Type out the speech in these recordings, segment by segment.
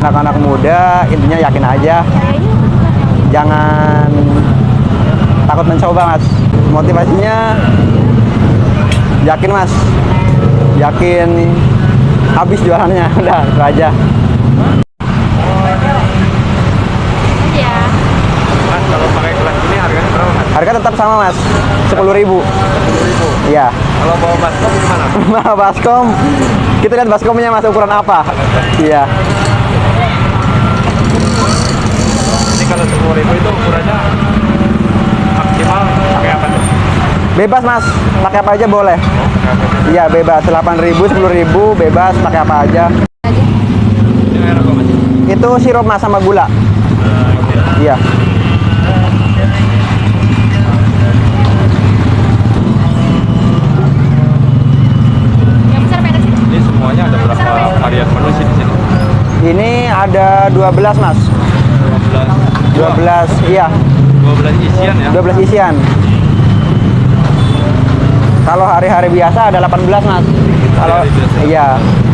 Anak-anak muda intinya yakin aja, jangan takut mencoba mas. Motivasinya yakin mas, yakin habis jualannya. Udah itu aja. Iya. Mas, kalau pakai gelas ini harganya berapa mas? Harga tetap sama mas, 10.000. 10.000. Iya. Kalau bawa baskom gimana? Nah, baskom, kita lihat baskomnya mas ukuran apa. Iya. Ini kalau 10.000 itu ukurannya maksimal pakai apa tuh? Bebas mas, pakai apa aja boleh. Pakai apa aja? Iya bebas, 8.000, 10.000, bebas pakai apa aja. Ini air apa mas? Itu sirup mas sama gula. Iya. Yang besar pendek sih. Ini semuanya ada berapa varian menu sih di sini? Ini ada 12 mas. 12, iya. 12 isian ya? 12 isian. Kalau hari-hari biasa ada 18 mas. Kalau Hari biasa. iya,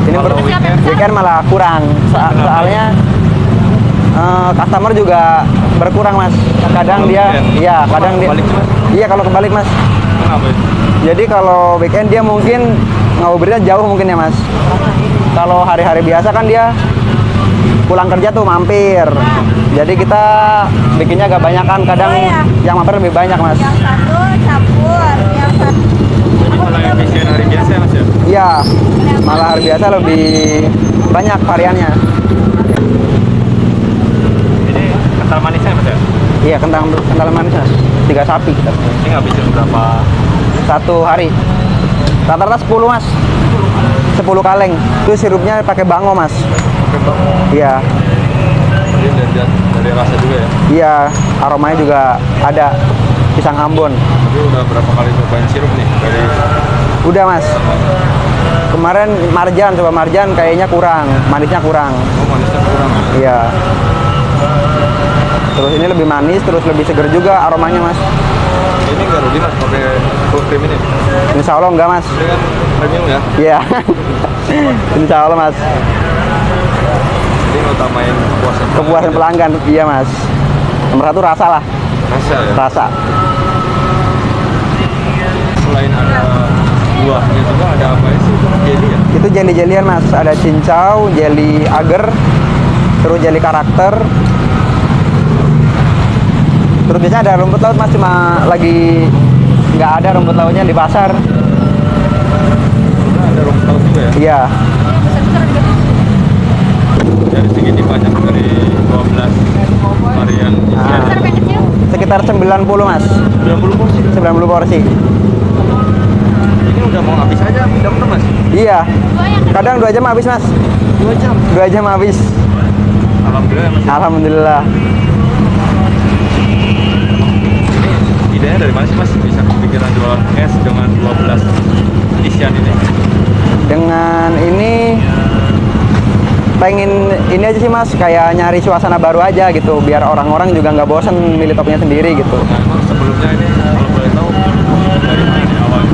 ini Kalau weekend malah kurang. Soalnya customer juga berkurang mas. Kadang Kalau dia, weekend. iya, kadang dia. Kebalik, Mas? Iya kalau kebalik mas. Kenapa itu? Jadi kalau weekend dia mungkin ngabuburitnya jauh mungkin ya mas. Kalau hari-hari biasa kan dia pulang kerja tuh mampir. Jadi kita bikinnya agak banyak kan. Kadang yang mampir lebih banyak mas. Yang satu campur, yang satu. Jadi malah efisien hari biasa ya mas ya? Iya, malah hari biasa lebih banyak variannya. Ini kental manisnya mas ya? Iya, kental manis mas. 3 sapi kita. Ini ngabisin berapa? Satu hari. Rata-rata 10 mas. 10 kaleng. Itu sirupnya pakai bango mas. Oke bang. Iya. Jadi dari rasa juga ya? Iya, aromanya juga ada. Pisang Ambon. Tapi udah berapa kali cobain sirup nih dari Udah mas. Kemarin marjan, coba marjan kayaknya kurang. Manisnya kurang. manisnya kurang ya? Iya. Terus ini lebih manis, terus lebih seger juga aromanya mas. Ini nggak rugi mas pakai full cream ini? Insya Allah enggak mas. Ini kan premium ya? Iya. Insya Allah mas. Jadi ngutamain Kepuasan pelanggan, iya mas. Nomor 1 rasa lah, rasa ya? rasa. Selain ada buahnya juga ada apa sih? Jelly ya? Itu jelly-jelian mas, ada cincau, jelly agar, terus jelly karakter. Terus biasanya ada rumput laut mas, cuma lagi nggak ada rumput lautnya di pasar. Ada rumput laut juga ya? Iya, Dari segini banyak dari 12 varian isian. Besar pendeknya. sekitar 90 mas, 90 porsi. 90 porsi. Ini udah mau habis aja, mudah-mudahan mas. Iya, kadang 2 jam habis mas, 2 jam. 2 jam habis. Alhamdulillah ya mas. Alhamdulillah. Ini idenya dari mana sih mas? Bisa kepikiran jualan es dengan 12 isian ini? Dengan ini pengen ini aja sih mas, kayak nyari suasana baru aja gitu, biar orang-orang juga nggak bosan milih toppingnya sendiri gitu. Nah emang sebelumnya ini kalau boleh tahu dari mana nih awalnya?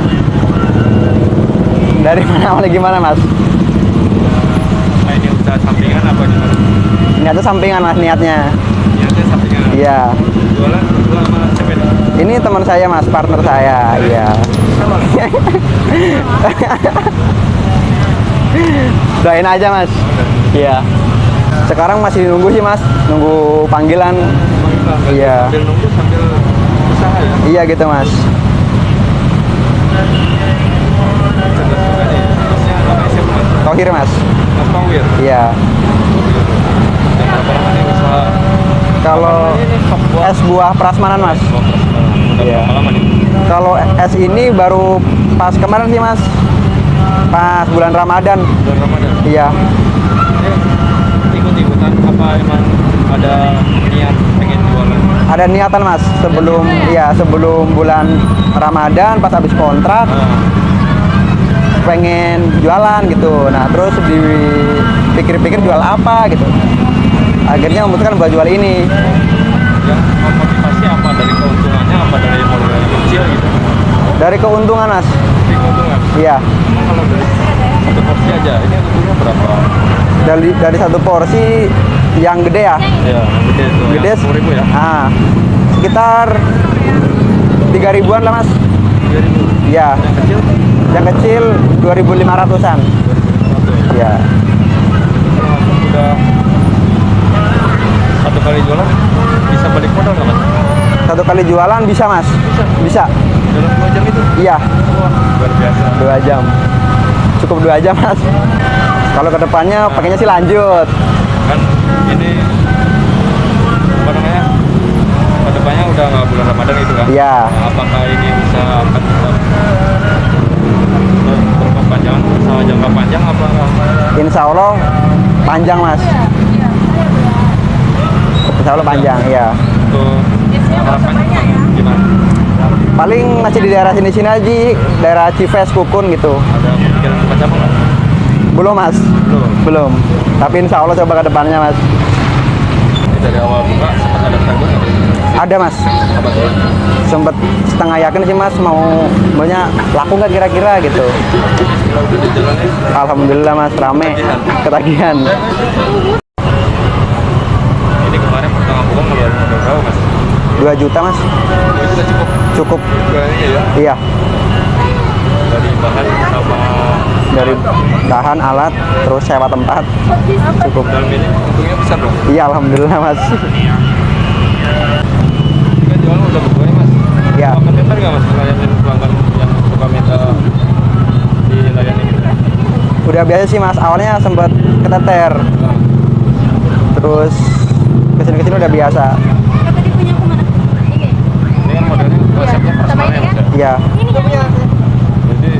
Dari mana awalnya gimana mas? Nah ini usaha sampingan apa gimana? Niatnya sampingan mas, niatnya. Niatnya sampingan. Iya. Jualan sama siapa ini? Ini teman saya mas, partner saya. Iya. Sama. Doain aja mas. Iya. Sekarang masih nunggu sih mas, nunggu panggilan. Iya. Sambil nunggu sambil usaha ya. Iya gitu mas. Cerdas juga nih. Masnya namanya siapa mas? Tohir mas. Mas Pawir. Iya. Dan berapa lama nih usaha? Kalau Ini stok buah. es buah prasmanan mas. Udah Iya. berapa lama nih? Kalau es ini baru pas kemarin sih mas, pas bulan Ramadan. Bulan Ramadan. Iya. Ini ikut-ikutan apa emang ada niat pengen jualan? Ada niatan mas, sebelum iya sebelum bulan Ramadan pas habis kontrak pengen jualan gitu. Nah terus dipikir-pikir jual apa gitu. Akhirnya memutuskan buat jual ini. Yang memotivasi apa, dari keuntungannya apa dari modal yang kecil gitu? Dari keuntungan mas. Dari keuntungan. Iya. Emang kalau dari satu porsi aja ini untungnya berapa? dari satu porsi yang gede ya. Iya, gede itu. Gede Yang 10.000 ya. Ah, sekitar 3.000-an lah mas. 3.000. Iya. Yang kecil Yang kecil 2.500-an. 2.500 ya. Iya. Termasuk udah satu kali jualan bisa balik modal nggak mas? Satu kali jualan bisa mas. Bisa. Dalam 2 jam itu? Iya. Wah, luar biasa. 2 jam. Cukup 2 jam mas. Kalau kedepannya pakainya sih lanjut. Kan ini apa namanya? Kedepannya udah nggak bulan Ramadan itu kan? Iya. Nah, apakah ini bisa akan tetap berkepanjangan sama jangka panjang apa enggak? Insya Allah panjang mas. Insya Allah panjang ya. Untuk harapannya gimana? Paling masih di daerah sini-sini aja, daerah Cives, Kukun gitu. Ada pemikiran buka cabang nggak? Belum mas. Belum. Belum. Tapi insya Allah coba ke depannya mas. Ini dari awal buka sempat ada keraguan nggak? Ada mas. Apa tuh? Sempet setengah yakin sih mas maunya laku nggak kira-kira gitu. Kalau udah di jalannya Alhamdulillah mas rame. Ketagihan. ini kemarin pertama buka ngeluarin modal berapa mas? 2 juta mas. Itu udah cukup. Cukup. Kayaknya ya. Iya. Dari bahan sama Dari bahan, alat, terus sewa tempat. Cukup. dalam ini untungnya besar dong. Iya alhamdulillah mas. Kan jualan udah berdua nih mas. Iya. Komentar nggak mas ngelayanin pelanggan yang suka minta dilayani gitu? Udah biasa sih mas. Awalnya sempet keteter. Terus kesini-kesini udah biasa. Tadi punya aku mana? Ini. Ini kan modelnya konsepnya personal ya mas ya? Iya. Ini punya. Jadi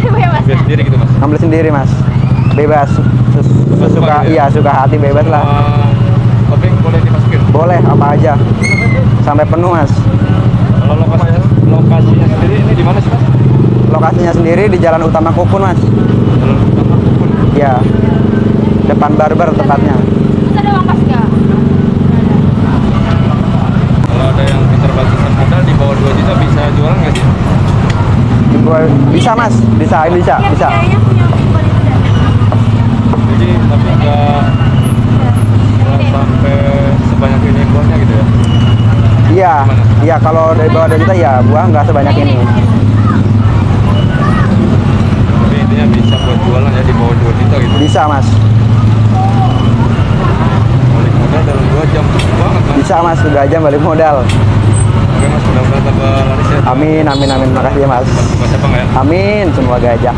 Punya mas. biar sendiri gitu mas. Ambil sendiri mas. Bebas. Bebas Suka gitu ya? iya suka hati bebas lah. Topping boleh dimasukin. Boleh apa aja. Sampai penuh mas. Kalau lokasinya sendiri ini di mana sih mas? Lokasinya sendiri di Jalan Utama Kukun mas. Jalan Utama Kukun. Iya. Depan barber tepatnya. Terus ada uang kas nggak? Kalau ada yang keterbatasan modal di bawah 2 juta bisa jualan nggak sih? Bisa mas. Bisa. Kayaknya punya tipe itu dah. Jadi tapi nggak sampai sebanyak ini buahnya gitu ya? Iya. Iya kalau dari bawah 2 juta ya buah nggak sebanyak ini. Tapi intinya bisa buat jualan ya di bawah 2 juta gitu. Bisa mas. Balik modal dalam 2 jam cepet banget mas. Bisa mas. 2 jam balik modal. Oke mas, mudah-mudahan tambah laris ya. Amin. Makasih ya mas. Buat siapa nggak ya? Amin. Semoga aja.